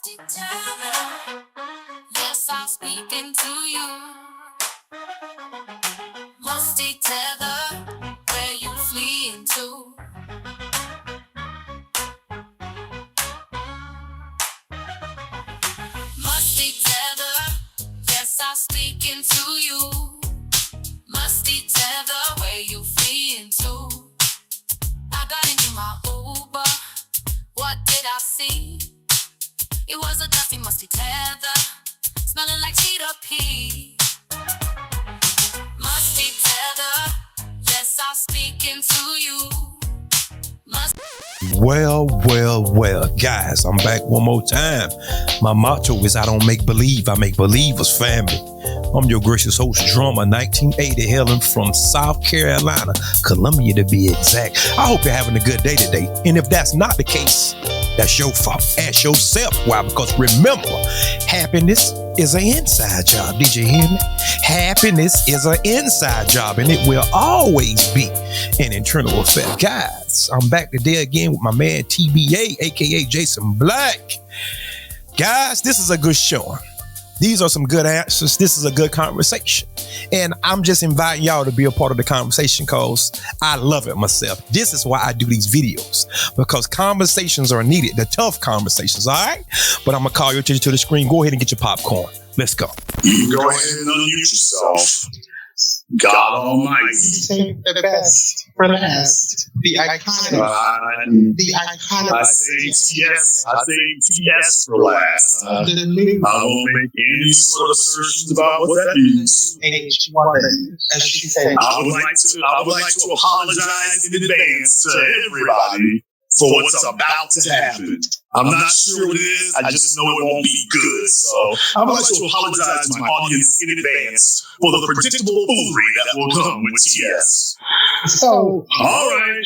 Musty tether, yes, I'm speaking to you. Musty tether, where you fleeing to? Musty tether, yes, I'm speaking to you. Musty tether, where you fleeing to? I got into my Uber, what did I see? It was a dusty, musty tether, smelling like cheetah pee. Musty tether, yes, I'm speaking to you. Well, guys, I'm back one more time. My motto is I don't make believe, I make believers, family. I'm your gracious host, drummer, 1980, hailing from South Carolina, Columbia to be exact. I hope you're having a good day today. And if that's not the case, that's your fault. Ask yourself why. Because remember, happiness is an inside job. Did you hear me? Happiness is an inside job, and it will always be an internal affair. Guys, I'm back today again with my man TBA, aka Jason Black. Guys, this is a good show. These are some good answers. This is a good conversation. And I'm just inviting y'all to be a part of the conversation because I love it myself. This is why I do these videos, because conversations are needed, the tough conversations, all right? But I'm going to call your attention to the screen. Go ahead and get your popcorn. Let's go. Go ahead and unmute yourself. God Almighty. Save the best for last. The iconic. I say TS. I say TS for last. I won't make any sort of assertions about what that means. As she said. I would like to apologize in advance to everybody for what's about to happen. I'm not sure what it is. I just know it won't be good. So I would like to apologize to my audience in advance for the predictable foolery that will come with TS. So, all right.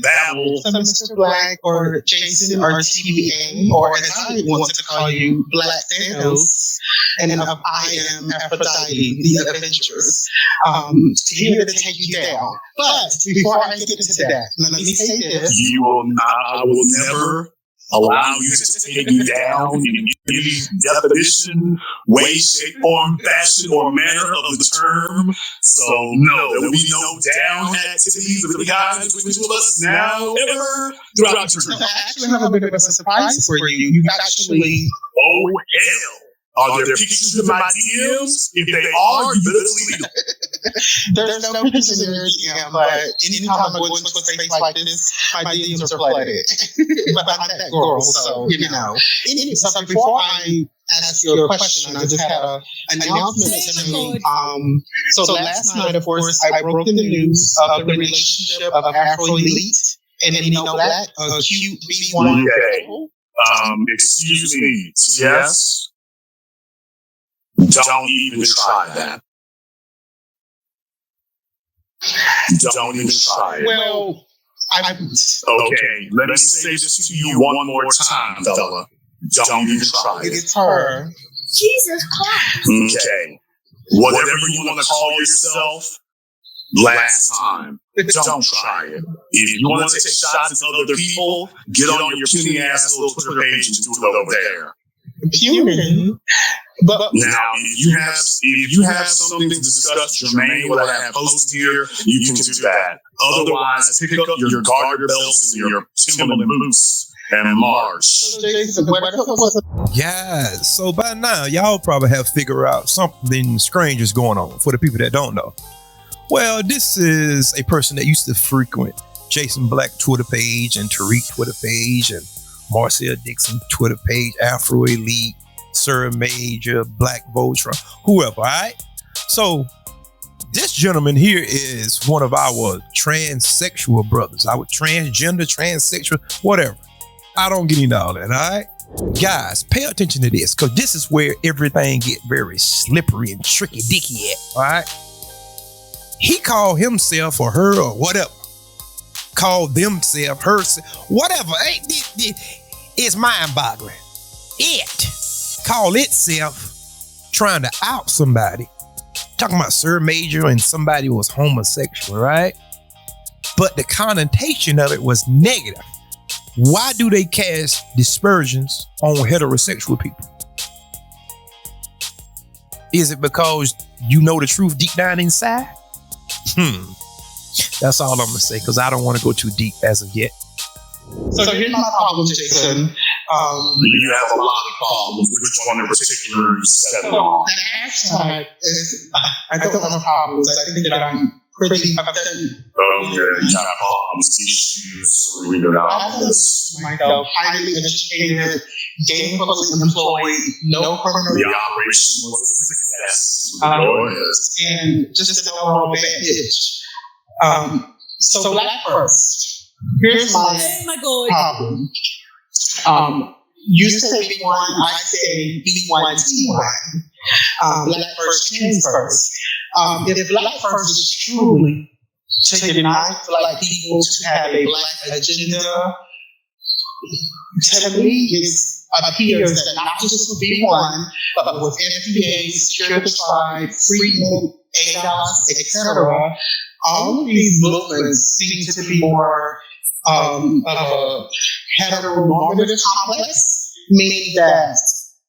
Babble. So Mr. Black or Jason or TBA, or as I want to call you, Black Thanos, and I am Aphrodite, the Adventurers, here to take you down. But before I get into that, let me say this. I will never allow you to take me down in any definition, way, shape, form, fashion, or manner of the term. So, no, there will be no down activities of the guys between the two of us now, ever, throughout the term. I actually have a bit of a surprise for you. You've actually... Oh, hell. Are there pictures in my DMs? If they are, you better delete them. There's no pictures in your DM, but anytime I go into a space like this, my DMs are flooded. But I'm that girl, so, you know. So before I ask you a question, I just had an announcement to make. So last night, of course, I broke the news of the relationship of Afro Elite and Nino Black, a cute B1. Okay. Excuse me. Yes? Don't even try that. Don't even try it. Well, okay, let me say this to you one more time, fella. Don't even try it. It's her. Jesus Christ. Okay. Whatever you want to call yourself, last time. Don't try it. If you want to take shots at other people, get on your puny ass little Twitter page and do it over there. Puny? But now, if you have something to discuss germane, what I have posted here, you can do that. Otherwise, pick up your garter belts and your Timberland boots and march. Yeah, so by now, y'all probably have figured out something strange is going on for the people that don't know. Well, this is a person that used to frequent Jason Black Twitter page and Tariq Twitter page and Marcel Dixon Twitter page, Afro Elite, Sir Major, Black Voltron, whoever, all right? So this gentleman here is one of our transsexual brothers, our transgender, transsexual, whatever. I don't get into all that, all right? Guys, pay attention to this, because this is where everything get very slippery and tricky dicky at, all right? He called himself or her or whatever. Called themselves, herself, whatever. It's mind-boggling. It call itself trying to out somebody. Talking about Sir Major and somebody who was homosexual, right? But the connotation of it was negative. Why do they cast dispersions on heterosexual people? Is it because you know the truth deep down inside? That's all I'm gonna say, because I don't want to go too deep as of yet. So here's my problem, Jason. You have a lot of problems. Which one in particular you settle on? The hashtag is, I don't have problems. I think that I'm pretty upset. Oh, yeah, you got problems, issues. We know about this. Myself, highly educated, gainfully employed, no criminal. The operation was a success. And just an overall bad bitch. So black first. Here's my problem. You say B1, I say B1, T1. Black first, trans first. If black first is truly to unite black people to have a black agenda, to me it appears that not just with B1, but with FDA, Secure the Tribe, Freedom, ADOS, etc., all of these movements seem to be more of a heteronormative complex, meaning that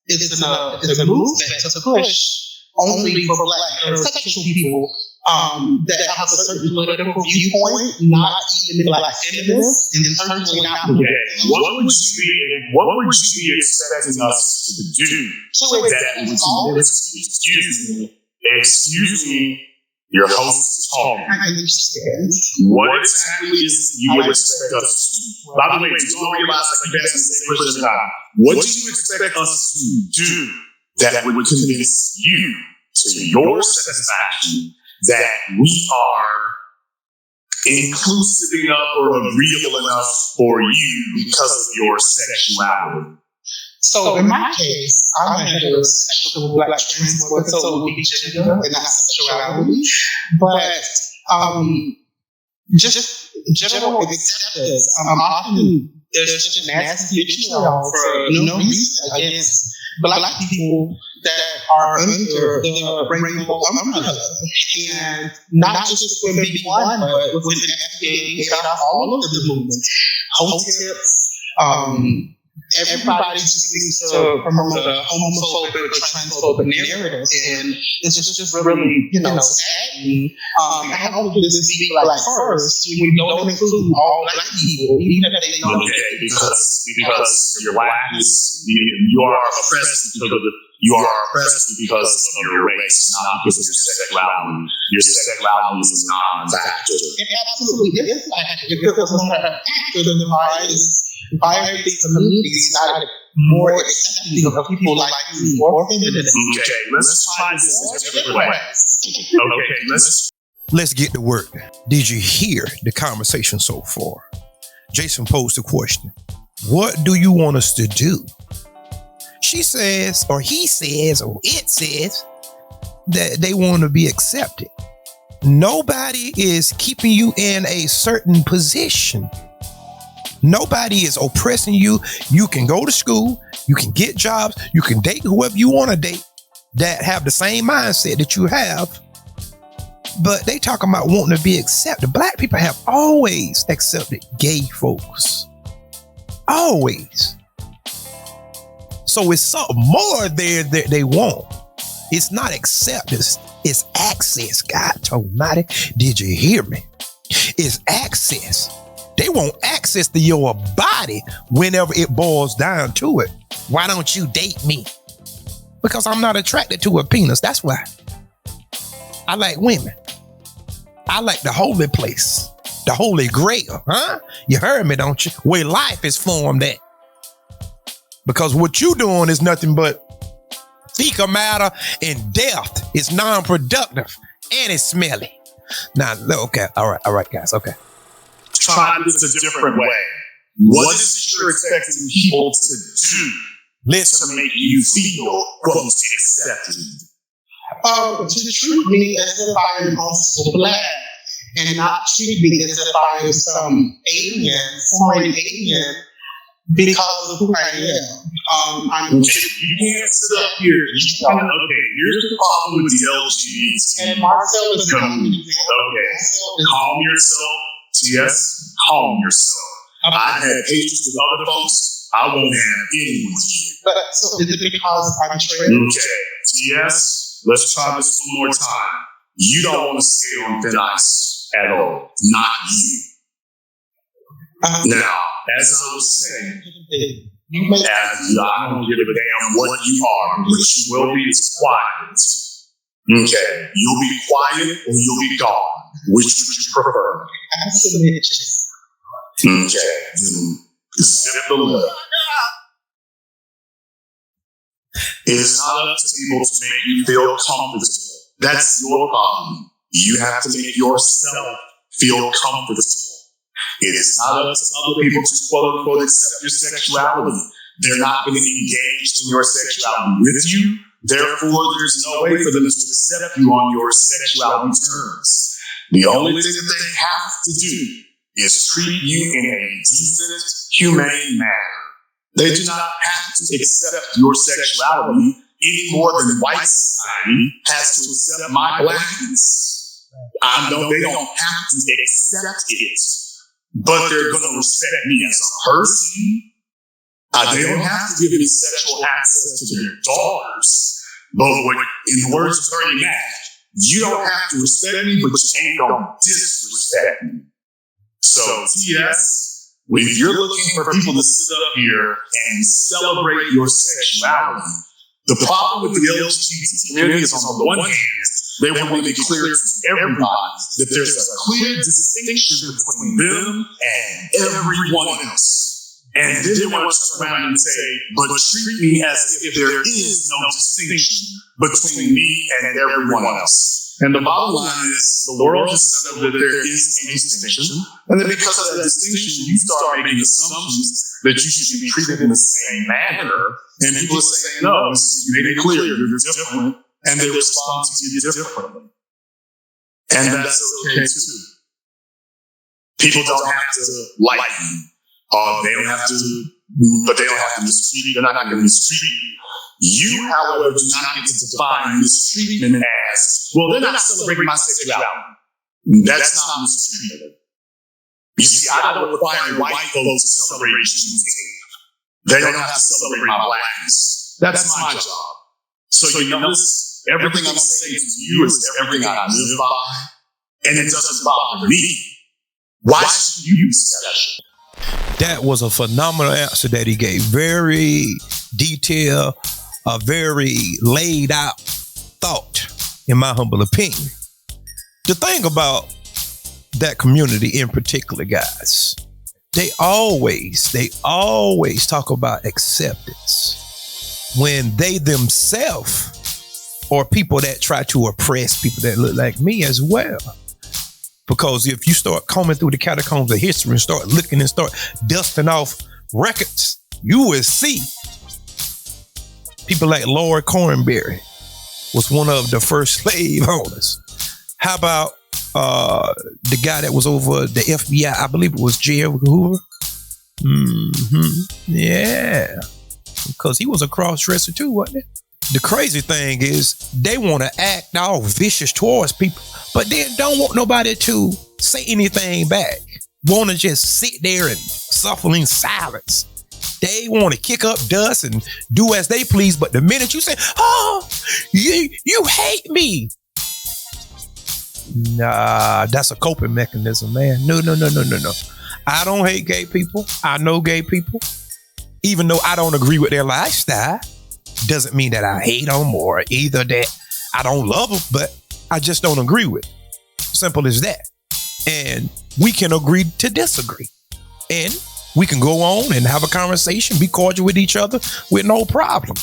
it's a movement to push only for black heterosexual people that have a certain political viewpoint, not even black feminists, and certainly not. Okay, what would you be expecting us to do? Excuse me, your host is talking. I understand. What exactly is it you would expect us to do? By the way, don't realize like you guys say question time. What do you expect us to do that would convince you to your satisfaction that we are inclusive enough or real enough for you because of your sexuality? So in my case, I'm a heterosexual black trans woman, so it would be gender and not sexuality. But just general acceptance. Often there's just nasty vitriol for no reason against black people that are under the rainbow umbrella, and not just within B1, but within FDA, all of the movements, HOTIPs. Everybody just seems to promote a homophobic or transphobic narrative, and it's just really, saddening. How would this be black first when we don't include all black people, even if they know? Okay, because you're black, you are oppressed because of your race, not because of your sexuality. Your sexuality is a non-factor. It absolutely is. If it was not a factor, then why are these communities not more accepting of people like me or feminists? Okay, let's try this a different way. Okay, Let's get to work. Did you hear the conversation so far? Jason posed the question, what do you want us to do? She says, or he says, or it says that they want to be accepted. Nobody is keeping you in a certain position. Nobody is oppressing you. You can go to school, you can get jobs, you can date whoever you want to date that have the same mindset that you have. But they talking about wanting to be accepted. Black people have always accepted gay folks. Always. So it's something more there that they want. It's not acceptance, it's access. God almighty, did you hear me? It's access. They want access to your body whenever it boils down to it. Why don't you date me? Because I'm not attracted to a penis. That's why. I like women. I like the holy place, the holy grail, huh? You heard me, don't you? Where life is formed at. Because what you doing is nothing but fecal matter and death. It's non-productive and it's smelly. Now, okay, all right, guys, okay. Try this a different way. What is it you're expecting people to do to make you feel, quote, accepted? To treat me as if I am also black and not treat me as if I am some foreign alien, because of who I am. You can't sit up here. Okay, here's the problem with the LGBT. And Marcel is coming. Okay, calm yourself. Yes, calm yourself. I had patience with other folks. I won't have anyone with you. But so is it because I'm trans? Okay. Yes. Let's try this one more time. You don't want to skate on thin ice at all. Not you. Now, as I was saying, I don't give a damn what you are. What you will be is quiet. Okay. You'll be quiet or you'll be gone. Which would you prefer? Absolutely. Okay. Zip the lip. It is not up to people to make you feel comfortable. That's your problem. You have to make yourself feel comfortable. It is not up to other people to quote unquote accept your sexuality. They're not going to engage in your sexuality with you. Therefore, there's no way for them to accept you on your sexuality terms. The only thing that they have to do is treat you in a decent, humane manner. They do not have to accept your sexuality any more than white society has to accept my blackness. I know they don't have to accept it, but they're going to respect me as a person. They don't have to give me sexual access to their daughters. But in the words of Bernie Mac, you don't have to respect me, but you ain't going to disrespect me. So, TS, if you're looking for people to sit up here and celebrate your sexuality, the problem with the LGBT community is, on the one hand, they want to make it clear to everybody that there's a clear distinction between them and everyone else. And then they want to turn around and say, but treat me as if there is no distinction between me and everyone else. And the bottom line is, the world has said that there is a distinction. And then because of that distinction, you start making assumptions that you should be treated in the same manner. And people are saying, no, you made it clear, you're different. And they respond to you differently. And that's okay too. People don't have to like you. They don't have to, but they don't have to mistreat you. They're not going to mistreat you. You, however, do not get to define mistreatment as, well, they're not celebrating my sexuality. That's not mistreatment. You see, I don't require white folks to celebrate Juneteenth. They don't have to celebrate my blackness. That's my job. So you notice, everything I'm saying to you is everything I live by, and it doesn't bother me. Why should you be special? That was a phenomenal answer that he gave. Very detailed, a very laid out thought, in my humble opinion. The thing about that community in particular, guys, they always talk about acceptance when they themselves are people that try to oppress people that look like me as well. Because if you start combing through the catacombs of history and start looking and start dusting off records, you will see people like Lord Cornbury was one of the first slave owners. How about the guy that was over the FBI? I believe it was J. Edgar Hoover. Yeah, because he was a cross-dresser too, wasn't it? The crazy thing is they want to act all vicious towards people, but then don't want nobody to say anything back. Want to just sit there and suffer in silence. They want to kick up dust and do as they please, but the minute you say, "Oh, you hate me," nah, that's a coping mechanism, man. No. I don't hate gay people. I know gay people. Even though I don't agree with their lifestyle, doesn't mean that I hate them or either that I don't love them, but I just don't agree with it. Simple as that. And we can agree to disagree. And we can go on and have a conversation, be cordial with each other with no problem.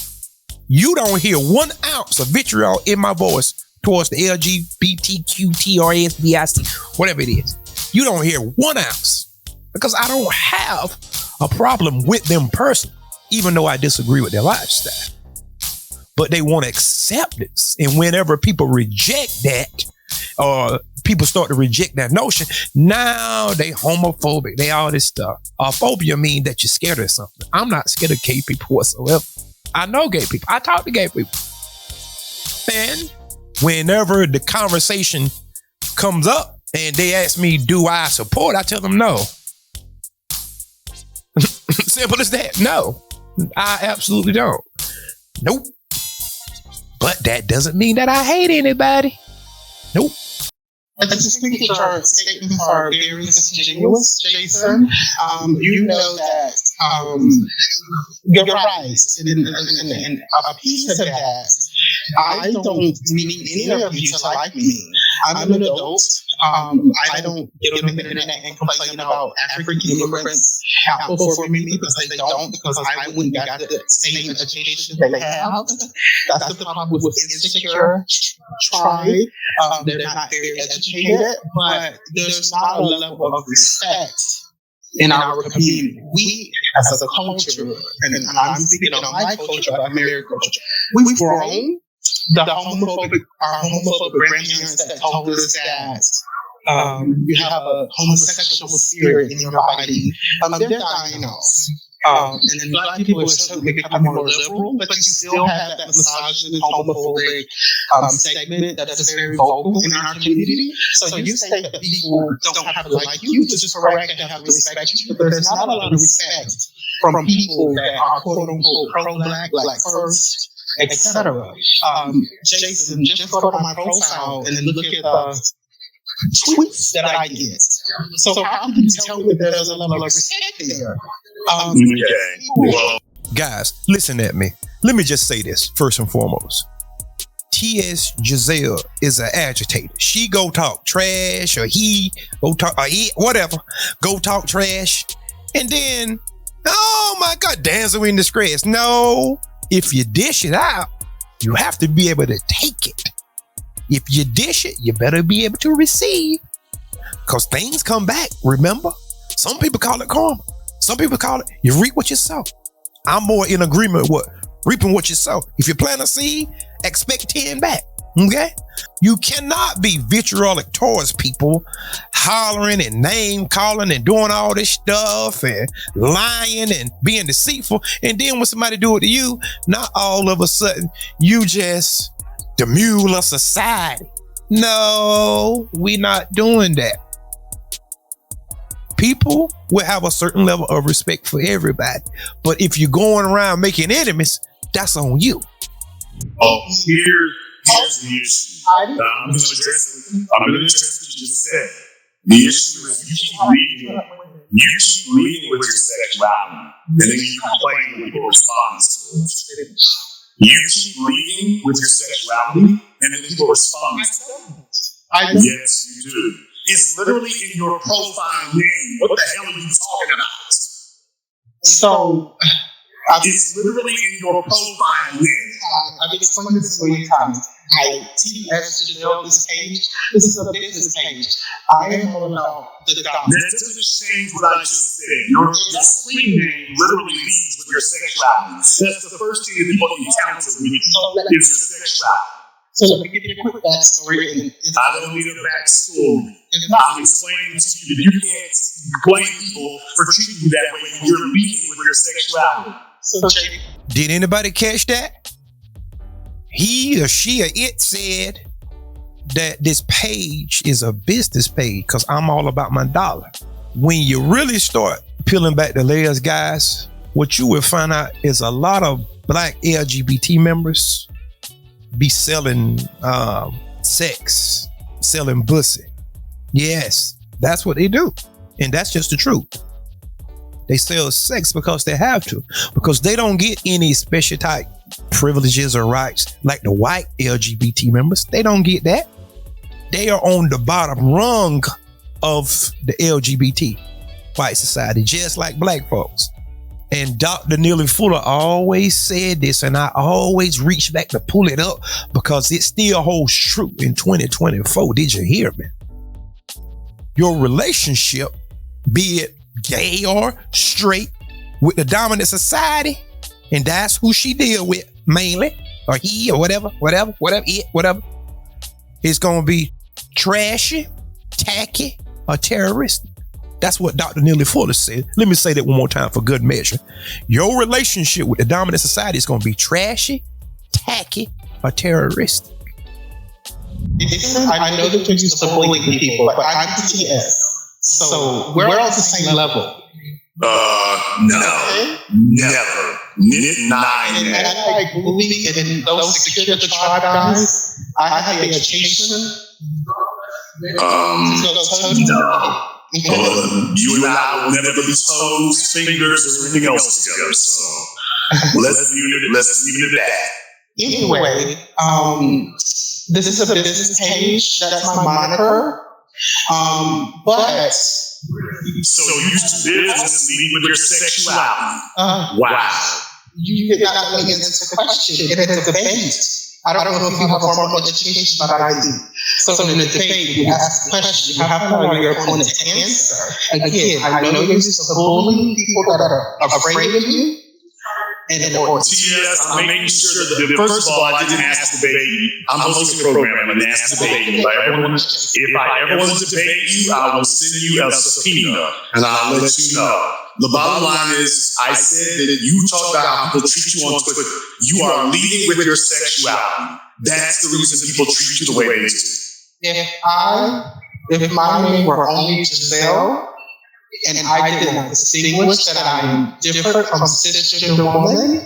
You don't hear 1 ounce of vitriol in my voice towards the LGBTQTRSBIC, whatever it is. You don't hear 1 ounce because I don't have a problem with them personally, even though I disagree with their lifestyle. But they want acceptance. And whenever people reject that, or people start to reject that notion, now they homophobic, they all this stuff. Phobia means that you're scared of something. I'm not scared of gay people whatsoever. I know gay people. I talk to gay people. And whenever the conversation comes up and they ask me, do I support? I tell them no. simple as that. No, I absolutely don't. Nope. But that doesn't mean that I hate anybody. Nope. I just think that your statements are very disingenuous, Jason. You know that you're right. And a piece of that, I don't need any of you to like me. I'm an adult. I don't get on the internet and complain about African immigrants out for me because they don't, because I wouldn't got the same education they have. That's the problem with insecure tribe. They're not very educated, but there's not a level of respect in our community. We, as a culture, and I'm speaking on my culture, American culture, we've grown. Our homophobic grandparents that told us that you have a homosexual spirit in your body, they're dying off. And then Black people are certainly becoming more liberal, but you still have that misogynist, homophobic segment that is very vocal in our community. So you say that people don't have to like you, which is correct, they have to respect you, but there's not a lot of respect from people that are quote unquote pro-Black, Black first, etc. Jason, just go to my profile and look at the tweets that I get. So how can you tell me that there's a level of respect there? Well, Guys, listen at me. Let me just say this first and foremost. T.S. Giselle is an agitator. She go talk trash, or he go talk, or he, whatever, go talk trash, and then, oh my God, dancing in disgrace. No, if you dish it out, you have to be able to take it. If you dish it, you better be able to receive, because things come back. Remember, some people call it karma. Some people call it you reap what you sow. I'm more in agreement with reaping what you sow. If you plant a seed, expect 10 back. Okay? You cannot be vitriolic towards people, hollering and name calling and doing all this stuff and lying and being deceitful. And then when somebody do it to you, not all of a sudden you just the mule of society. No, we're not doing that. People will have a certain level of respect for everybody. But if you're going around making enemies, that's on you. Here's the issue. I'm going to address what you just said. The issue is you keep leading with your sexuality, and then you complain when people respond to it. You keep leading with your sexuality, and then people respond to it. Yes, you do. It's literally in your profile name. What the hell are you talking about? So, it's literally in your profile name. I've explained this many times. T.S. Giselle, this page, this is a business page. I am all about the dollar. That doesn't change what I just said. Your screen name literally leads with your sexuality. That's the first thing that people encounter with you is your sexuality. So let me give you a quick backstory. I don't need a backstory. I'm explaining to you that you can't blame people for treating you that way when you're leading with your sexuality. So, Jay, did anybody catch that? He or she or it said that this page is a business page because I'm all about my dollar. When you really start peeling back the layers, guys, what you will find out is a lot of Black LGBT members be selling sex, selling pussy. Yes, that's what they do. And that's just the truth. They sell sex because they have to, because they don't get any special type privileges or rights like the white LGBT members. They don't get that. They are on the bottom rung of the LGBT white society, just like Black folks. And Dr. Neely Fuller always said this, and I always reach back to pull it up because it still holds true in 2024. Did you hear me? Your relationship, be it gay or straight, with the dominant society, and that's who she deal with mainly, or he, or whatever, it's gonna be trashy, tacky, or terroristic. That's what Dr. Neely Fuller said. Let me say that one more time for good measure. Your relationship with the dominant society is gonna be trashy, tacky, or terroristic. I know that you're used to bullying people, but I'm TS. So we're on the same level. No, never. Nine. And I like movie and those security tribe guys. I had the education. No. You and I will never be toes, fingers, or anything else together. So let's leave it at that. Anyway, this is a business page. That's my moniker. But so you do business lead with your sexuality. Wow. You did not let me answer the question. It is a debate. I don't know if you have a formal education, but I do. So in the debate, you ask the question, you have to know your opponent to answer. Again, I know you're used to bullying people that are afraid of you. And TS, I'm making sure that, first of all, I didn't ask the debate. I'm hosting a program. I didn't ask the debate. If I ever want to debate you, I will send you a subpoena and I'll let you know. The bottom line is, I said that you talk about how people treat you on Twitter. You are leading with your sexuality. That's the reason people treat you the way they do. If my name were only Giselle, and I did not distinguish that I'm different from cisgender women,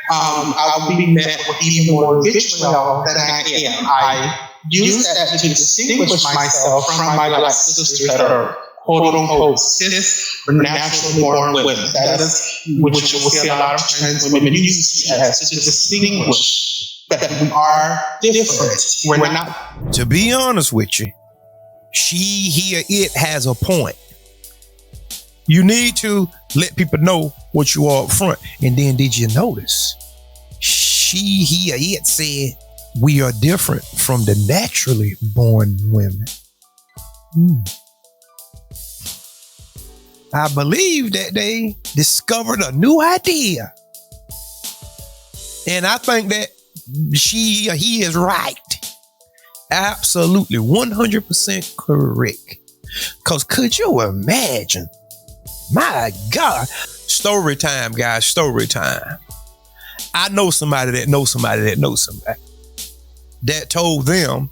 I would be met with even more vitriol than I am. I use that to distinguish myself from my black sisters that are quote unquote cis or naturally born women. That is which you will see a lot of trans women use as to distinguish that we are different. We're not. To be honest with you, she, he, or it has a point. You need to let people know what you are up front. And then did you notice? She, he, or it said we are different from the naturally born women. I believe that they discovered a new idea. And I think that she or he is right. Absolutely 100% correct. Because could you imagine? My God. Story time, guys. Story time. I know somebody that knows somebody that knows somebody that told them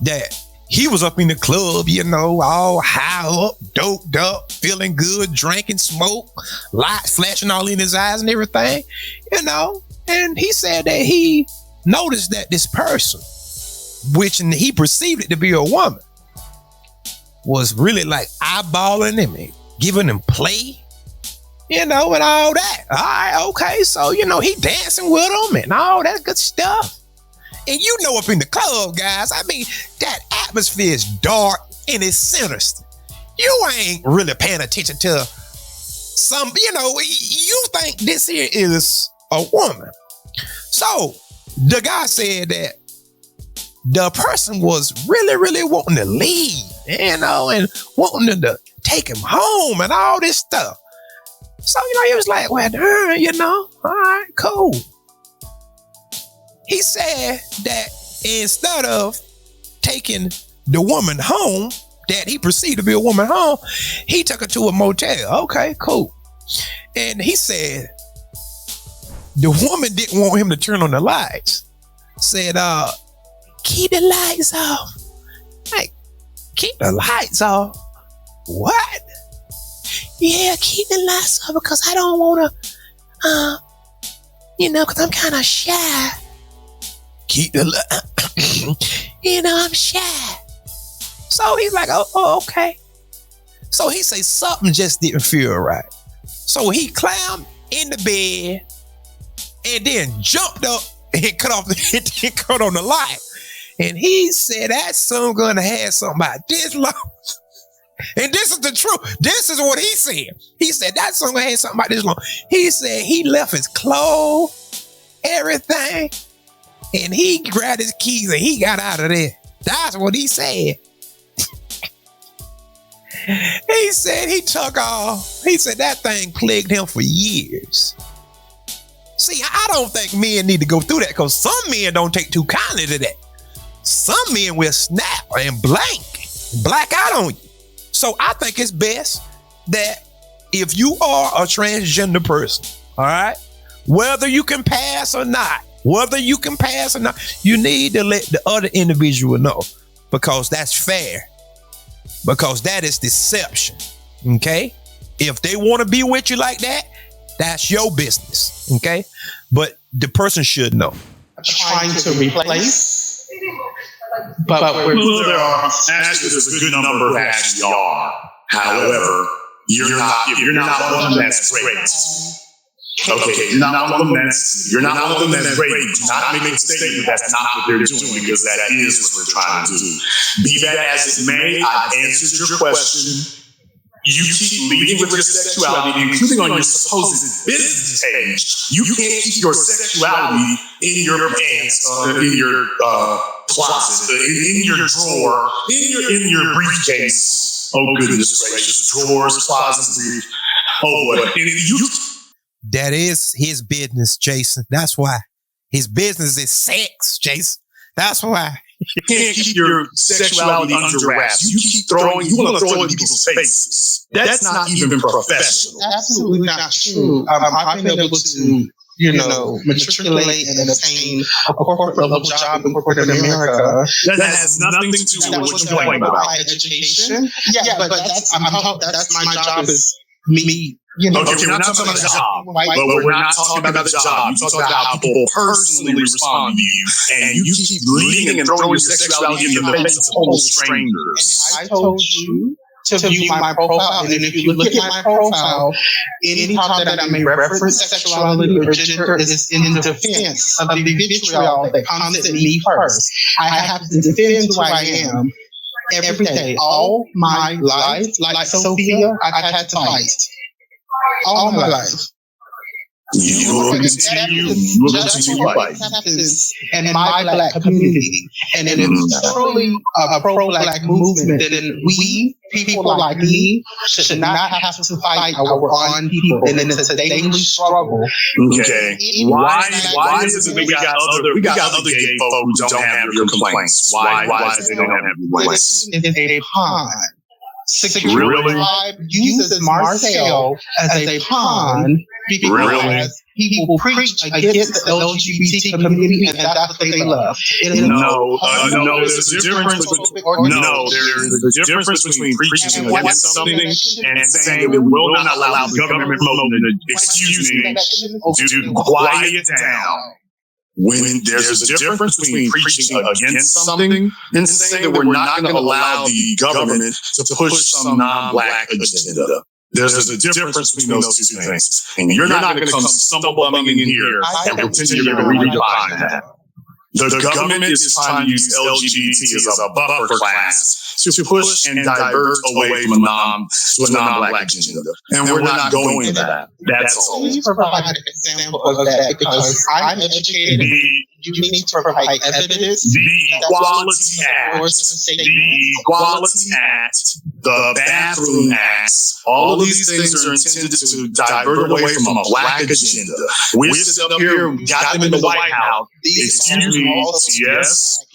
that he was up in the club, you know, all high up, doped up, feeling good, drinking, smoke, lights flashing all in his eyes and everything, you know. And he said that he noticed that this person, which he perceived it to be a woman, was really like eyeballing him and giving him play, you know, and all that. All right, okay, so, you know, he dancing with him and all that good stuff. And you know, up in the club, guys, I mean, that atmosphere is dark and it's sinister. You ain't really paying attention to some, you know, you think this here is a woman. So the guy said that the person was really, really wanting to leave, you know, and wanting to take him home and all this stuff. So, you know, he was like, well, you know, all right, cool. He said that instead of taking the woman home, that he perceived to be a woman home, he took her to a motel. Okay, cool. And he said the woman didn't want him to turn on the lights. Said, keep the lights off. Like, keep the lights off? What? Yeah, keep the lights off because I don't want to, you know, because I'm kind of shy. Keep the you know, I'm shy. So he's like, oh, okay. So he say something just didn't feel right. So he climbed in the bed and then jumped up and cut on the light. And he said that son gonna have something about this long. And this is the truth. This is what he said. He said that son gonna have something about this long. He said he left his clothes, everything. And he grabbed his keys and he got out of there. That's what he said. He said he took off. He said that thing plagued him for years. See, I don't think men need to go through that because some men don't take too kindly to that. Some men will snap and black out on you. So I think it's best that if you are a transgender person, all right, whether you can pass or not, you need to let the other individual know because that's fair. Because that is deception. Okay? If they want to be with you like that, that's your business, okay? But the person should know. Trying to replace, but Well, there are actually there's a good number who actually are. However, you're not one of them that's great. Okay, you're not one of them that's great. Do not make a statement that's not what they're doing, because that is what we're trying to do. Be that as it may, I've answered your question. You keep leading with your sexuality, including on your supposed business page. You can't keep your sexuality in your pants, in your closet, in your drawer, in your briefcase. Oh, goodness gracious. Drawers, closets, brief. Oh, boy. That is his business, Jason. That's why. His business is sex, Jason. That's why. You can't keep your sexuality under wraps. You want to throw it in people's faces. That's not even professional. Absolutely not true. I've been able to, matriculate and obtain a corporate level job in corporate America. That has nothing to do with what you're talking about. My education. Yeah, but that's my job is me. Okay, we're not talking about the job, but we're not talking about the job. You're talking about how people personally respond to you, and you keep leading and throwing your sexuality in the face of total strangers. I told you to view my profile, and if you look at my profile, any time that I may reference sexuality or gender is in defense of the vitriol that comes at me first. I have to defend who I am every day. All my life, like Sophia, I've had to fight. All my life. You will continue to fight. And my Black community. And it is truly a pro-Black movement. Then we, people like me, should not have to fight our own people. And it's a daily struggle. Okay. Why is it that we got other gay folk who don't have your complaints? Why is it they don't have your complaints? It's a pawn. Really? Uses Marcel as a pawn because people preach against the LGBT community, and that's what they love. No, there's a difference. There's a difference between preaching against something and saying we will not allow the government to quiet down. When there's a difference between preaching against something and saying that we're not going to allow the government to push some non-Black agenda. There's a difference between those two things. And you're not going to come stumbling in here and pretend you're going to redefine that. The government is trying to use LGBT as a buffer class to push and divert away from a non-Black agenda. And we're not going for that. That's all. Please provide an example of that, because I'm educated. You need to provide evidence. The Equality Act, the Bathroom Acts, all of these things are intended to divert away from a Black agenda. We're sitting up here, we got them in the White House. Excuse me, TS.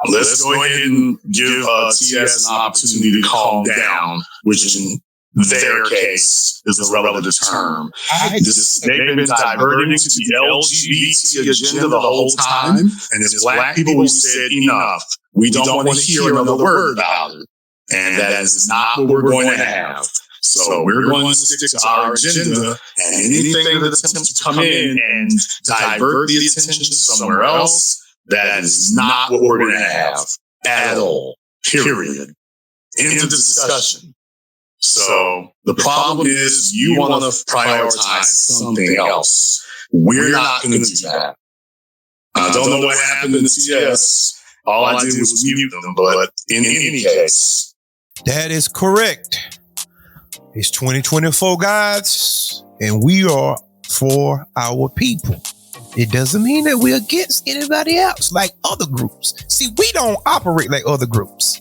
Let's go ahead and give TS an opportunity to calm down, which in their case is a relative term. They've been diverting to the LGBT agenda the whole time, and as Black people, we said enough. We don't want to hear another word about it, and that is not what we're going to have. So we're going to stick to our agenda, and anything that attempts to come in and divert the attention somewhere else, that is not what we're going to have at all. Period. End of discussion. So the problem is you want to prioritize something else. We're not going to do that. I don't know what happened in the TS. All I did was mute them, but in any case. That is correct. It's 2024, guys, and we are for our people. It doesn't mean that we're against anybody else like other groups. See, we don't operate like other groups.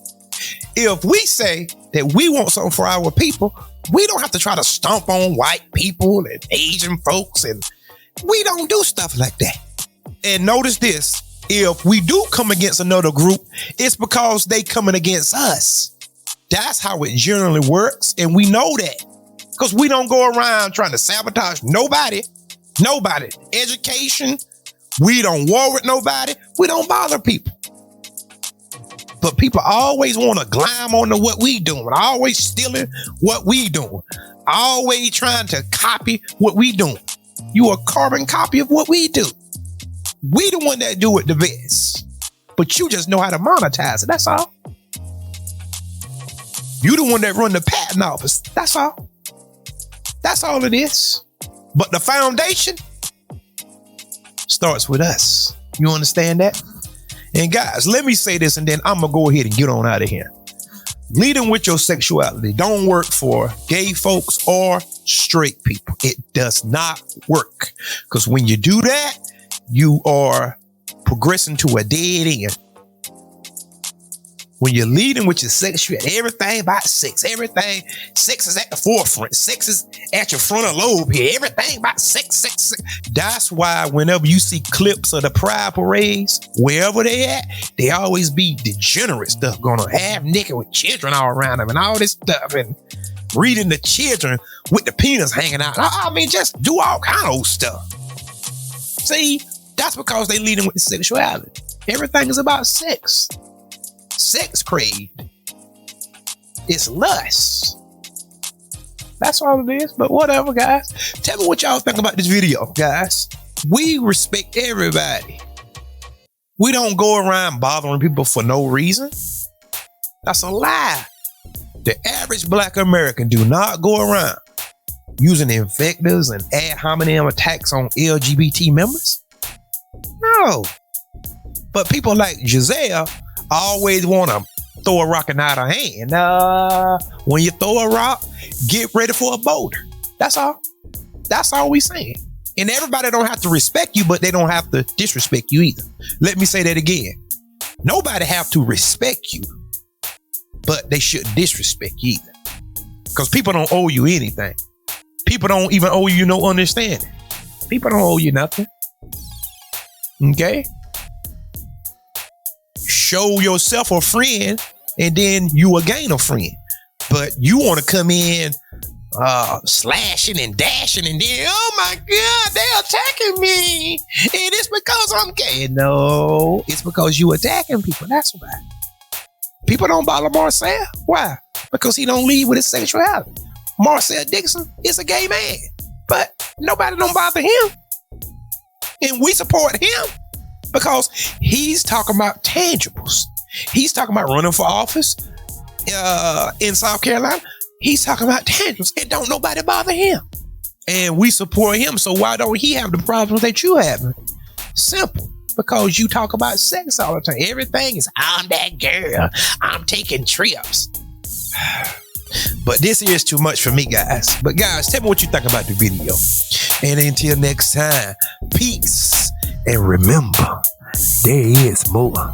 If we say that we want something for our people, we don't have to try to stomp on white people and Asian folks, and we don't do stuff like that. And notice this, if we do come against another group, it's because they coming against us. That's how it generally works, and we know that because we don't go around trying to sabotage nobody. Education, we don't war with nobody. We don't bother people. But people always want to climb on to what we doing. Always stealing what we doing. Always trying to copy what we doing. You a carbon copy of what we do. We the one that do it the best. But you just know how to monetize it. That's all. You the one that run the patent office. That's all. That's all it is. But the foundation starts with us. You understand that? And guys, let me say this and then I'm going to go ahead and get on out of here. Leading with your sexuality don't work for gay folks or straight people. It does not work. Because when you do that, you are progressing to a dead end. When you're leading with your sexuality, everything about sex, sex is at the forefront. Sex is at your frontal lobe here. Everything about sex. That's why whenever you see clips of the pride parades, wherever they at, they always be degenerate stuff going on. Half naked with children all around them and all this stuff and reading the children with the penis hanging out. I mean, just do all kind of stuff. See, that's because they leading with the sexuality. Everything is about sex. Sex craved. It's lust. That's all it is. But whatever, guys. Tell me what y'all think about this video, guys. We respect everybody. We don't go around bothering people for no reason. That's a lie. The average Black American do not go around using invectives and ad hominem attacks on LGBT members. No. But people like Giselle always want to throw a rock and out of hand. When you throw a rock, get ready for a boulder. That's all. That's all we saying. And everybody don't have to respect you, but they don't have to disrespect you either. Let me say that again. Nobody have to respect you, but they shouldn't disrespect you either. Because people don't owe you anything. People don't even owe you no understanding. People don't owe you nothing. Okay? Show yourself a friend and then you will gain a friend. But you want to come in slashing and dashing and then, oh my God, they're attacking me. And it's because I'm gay. No, it's because you attacking people. That's why. People don't bother Marcel. Why? Because he don't lead with his sexuality. Marcel Dixon is a gay man, but nobody don't bother him. And we support him. Because he's talking about tangibles. He's talking about running for office in South Carolina. He's talking about tangibles. And don't nobody bother him. And we support him. So why don't he have the problems that you have? Simple. Because you talk about sex all the time. Everything is, I'm that girl. I'm taking trips. But this is too much for me, guys. But guys, tell me what you think about the video. And until next time, peace. And remember, there is more.